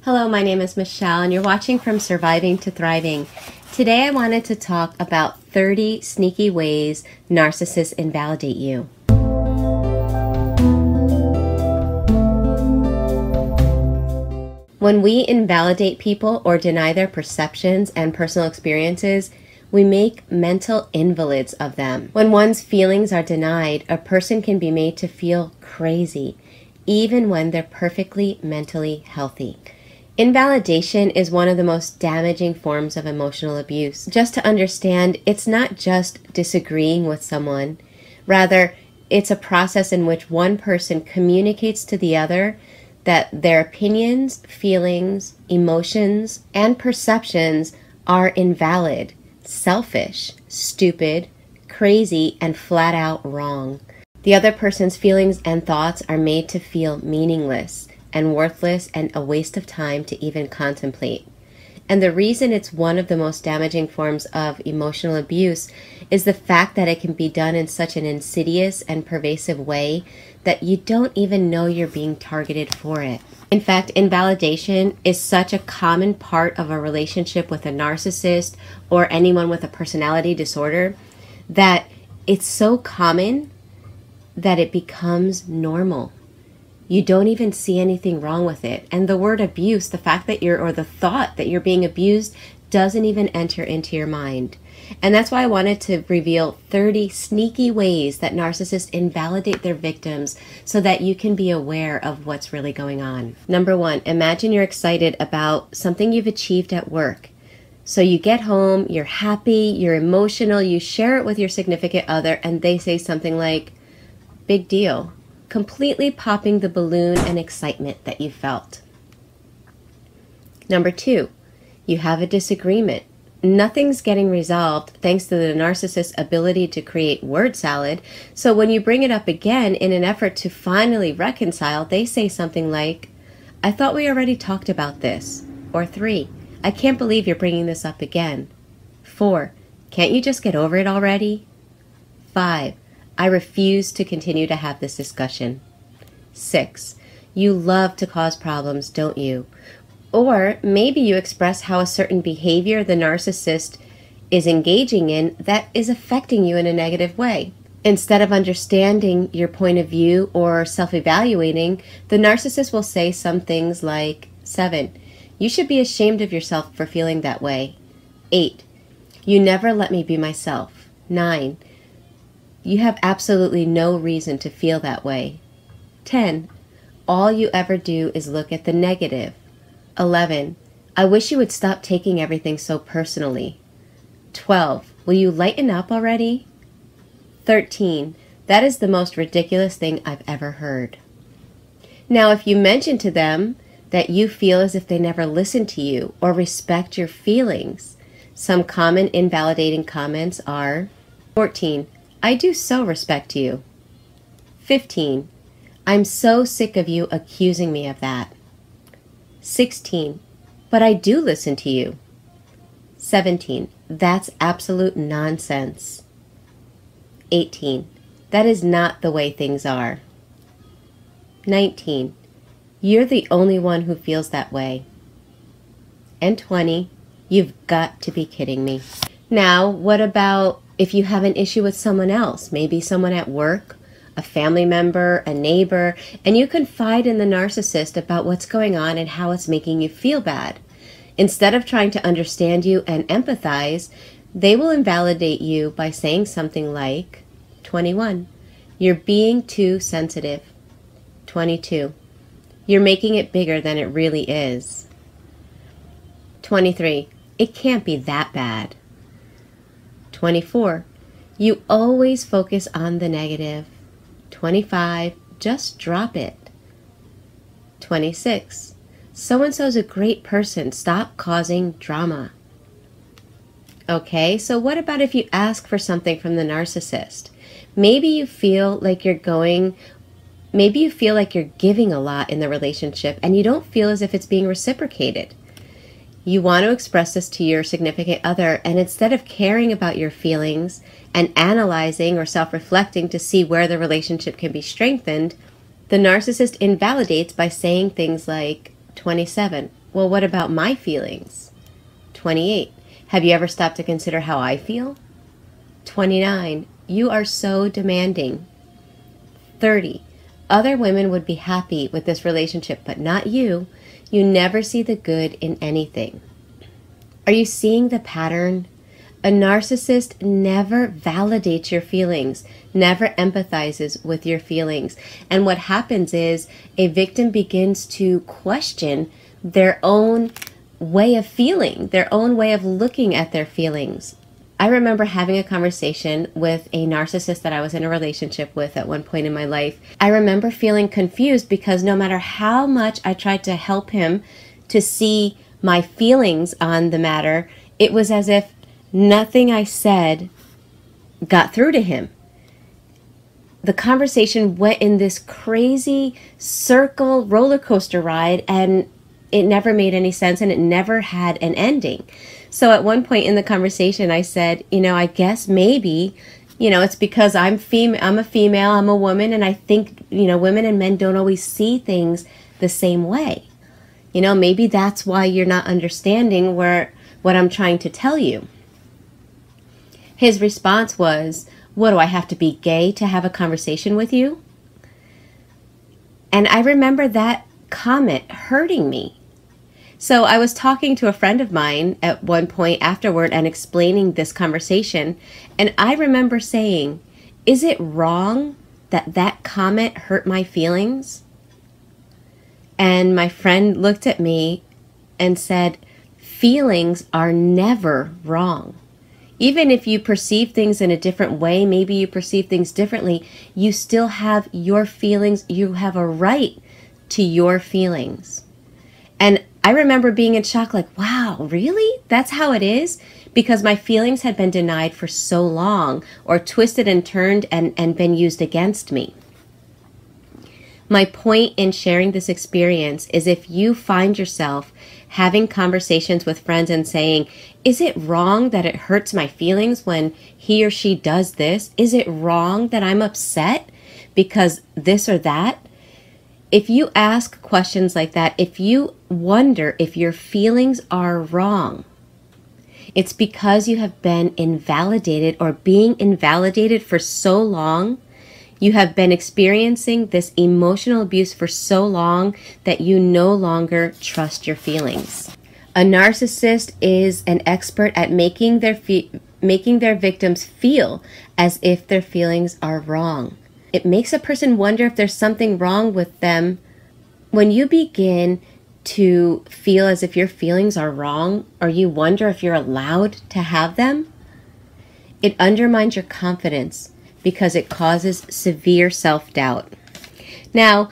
Hello, my name is Michelle, and you're watching From Surviving to Thriving. Today I wanted to talk about 30 sneaky ways narcissists invalidate you. When we invalidate people or deny their perceptions and personal experiences, we make mental invalids of them. When one's feelings are denied, a person can be made to feel crazy, even when they're perfectly mentally healthy. Invalidation is one of the most damaging forms of emotional abuse. Just to understand, it's not just disagreeing with someone. Rather, it's a process in which one person communicates to the other that their opinions, feelings, emotions, and perceptions are invalid, selfish, stupid, crazy, and flat out wrong. The other person's feelings and thoughts are made to feel meaningless and worthless and a waste of time to even contemplate. And the reason it's one of the most damaging forms of emotional abuse is the fact that it can be done in such an insidious and pervasive way that you don't even know you're being targeted for it. In fact, invalidation is such a common part of a relationship with a narcissist or anyone with a personality disorder that it's so common that it becomes normal. You don't even see anything wrong with it. And the word abuse, the fact that or the thought that you're being abused doesn't even enter into your mind. And that's why I wanted to reveal 30 sneaky ways that narcissists invalidate their victims so that you can be aware of what's really going on. Number 1, imagine you're excited about something you've achieved at work. So you get home, you're happy, you're emotional, you share it with your significant other, and they say something like, "Big deal," completely popping the balloon and excitement that you felt. Number 2, you have a disagreement. Nothing's getting resolved thanks to the narcissist's ability to create word salad. So when you bring it up again in an effort to finally reconcile, they say something like, "I thought we already talked about this." Or 3, "I can't believe you're bringing this up again." 4, "Can't you just get over it already?" 5, "I refuse to continue to have this discussion." 6, "You love to cause problems, don't you?" Or maybe you express how a certain behavior the narcissist is engaging in that is affecting you in a negative way. Instead of understanding your point of view or self-evaluating, the narcissist will say some things like, 7, "You should be ashamed of yourself for feeling that way." 8, "You never let me be myself." 9, "You have absolutely no reason to feel that way." 10, "All you ever do is look at the negative." 11, "I wish you would stop taking everything so personally." 12, "Will you lighten up already?" 13, "That is the most ridiculous thing I've ever heard." Now, if you mention to them that you feel as if they never listen to you or respect your feelings, some common invalidating comments are 14, "I do so respect you." 15, "I'm so sick of you accusing me of that." 16, "But I do listen to you." 17, "That's absolute nonsense." 18, "That is not the way things are." 19, "You're the only one who feels that way." And 20, "You've got to be kidding me." Now, what about if you have an issue with someone else, maybe someone at work, a family member, a neighbor, and you confide in the narcissist about what's going on and how it's making you feel bad. Instead of trying to understand you and empathize, they will invalidate you by saying something like, 21, "You're being too sensitive." 22, "You're making it bigger than it really is." 23, "It can't be that bad." 24, "You always focus on the negative." 25, "Just drop it." 26, "So-and-so's a great person. Stop causing drama." Okay, so what about if you ask for something from the narcissist? Maybe you feel like you're giving a lot in the relationship and you don't feel as if it's being reciprocated. You want to express this to your significant other, and instead of caring about your feelings and analyzing or self-reflecting to see where the relationship can be strengthened, the narcissist invalidates by saying things like, 27, Well, what about my feelings? 28. Have you ever stopped to consider how I feel? 29. You are so demanding. 30. Other women would be happy with this relationship, but not you. You never see the good in anything. Are you seeing the pattern? A narcissist never validates your feelings, never empathizes with your feelings. And what happens is a victim begins to question their own way of feeling, their own way of looking at their feelings. I remember having a conversation with a narcissist that I was in a relationship with at one point in my life. I remember feeling confused because no matter how much I tried to help him to see my feelings on the matter, it was as if nothing I said got through to him. The conversation went in this crazy circle roller coaster ride, and it never made any sense, and it never had an ending. So at one point in the conversation, I said, I guess maybe, it's because I'm a female, I'm a woman, and I think, women and men don't always see things the same way. Maybe that's why you're not understanding what I'm trying to tell you. His response was, what, do I have to be gay to have a conversation with you? And I remember that comment hurting me. So I was talking to a friend of mine at one point afterward and explaining this conversation. And I remember saying, is it wrong that that comment hurt my feelings? And my friend looked at me and said, feelings are never wrong. Even if you perceive things in a different way, maybe you perceive things differently, you still have your feelings. You have a right to your feelings. And I remember being in shock, like, wow, really? That's how it is? Because my feelings had been denied for so long, or twisted and turned and been used against me. My point in sharing this experience is if you find yourself having conversations with friends and saying, is it wrong that it hurts my feelings when he or she does this? Is it wrong that I'm upset because this or that? If you ask questions like that, if you wonder if your feelings are wrong, it's because you have been invalidated or being invalidated for so long. You have been experiencing this emotional abuse for so long that you no longer trust your feelings. A narcissist is an expert at making their victims feel as if their feelings are wrong. It makes a person wonder if there's something wrong with them. When you begin to feel as if your feelings are wrong, or you wonder if you're allowed to have them, it undermines your confidence because it causes severe self-doubt. Now,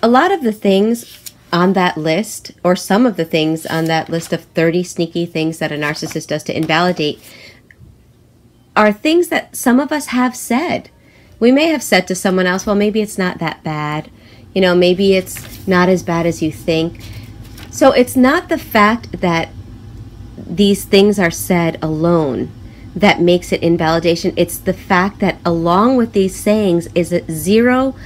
a lot of the things on that list, or some of the things on that list of 30 sneaky things that a narcissist does to invalidate, are things that some of us have said. We may have said to someone else, well, maybe it's not that bad. Maybe it's not as bad as you think. So it's not the fact that these things are said alone that makes it invalidation. It's the fact that along with these sayings is a zero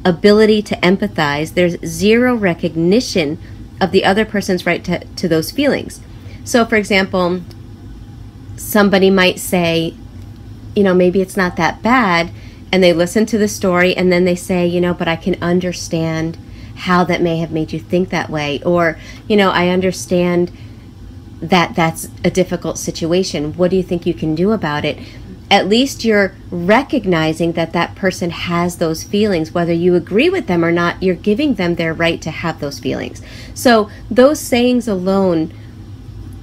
ability to empathize. There's zero recognition of the other person's right to those feelings. So for example, somebody might say, maybe it's not that bad, and they listen to the story and then they say, but I can understand how that may have made you think that way. Or, I understand that that's a difficult situation. What do you think you can do about it? At least you're recognizing that that person has those feelings. Whether you agree with them or not, you're giving them their right to have those feelings. So those sayings alone,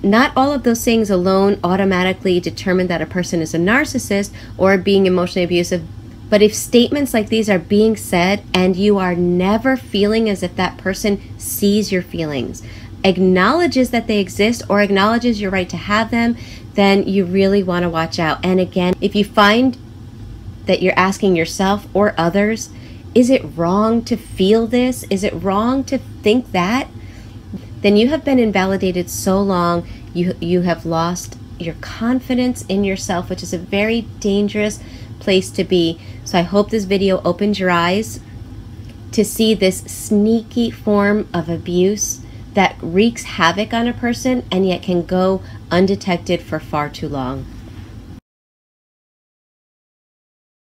not all of those sayings alone automatically determine that a person is a narcissist or being emotionally abusive. But if statements like these are being said and you are never feeling as if that person sees your feelings, acknowledges that they exist, or acknowledges your right to have them, then you really want to watch out. And again, if you find that you're asking yourself or others, is it wrong to feel this? Is it wrong to think that? Then you have been invalidated so long, you have lost your confidence in yourself, which is a very dangerous place to be. So I hope this video opens your eyes to see this sneaky form of abuse that wreaks havoc on a person and yet can go undetected for far too long.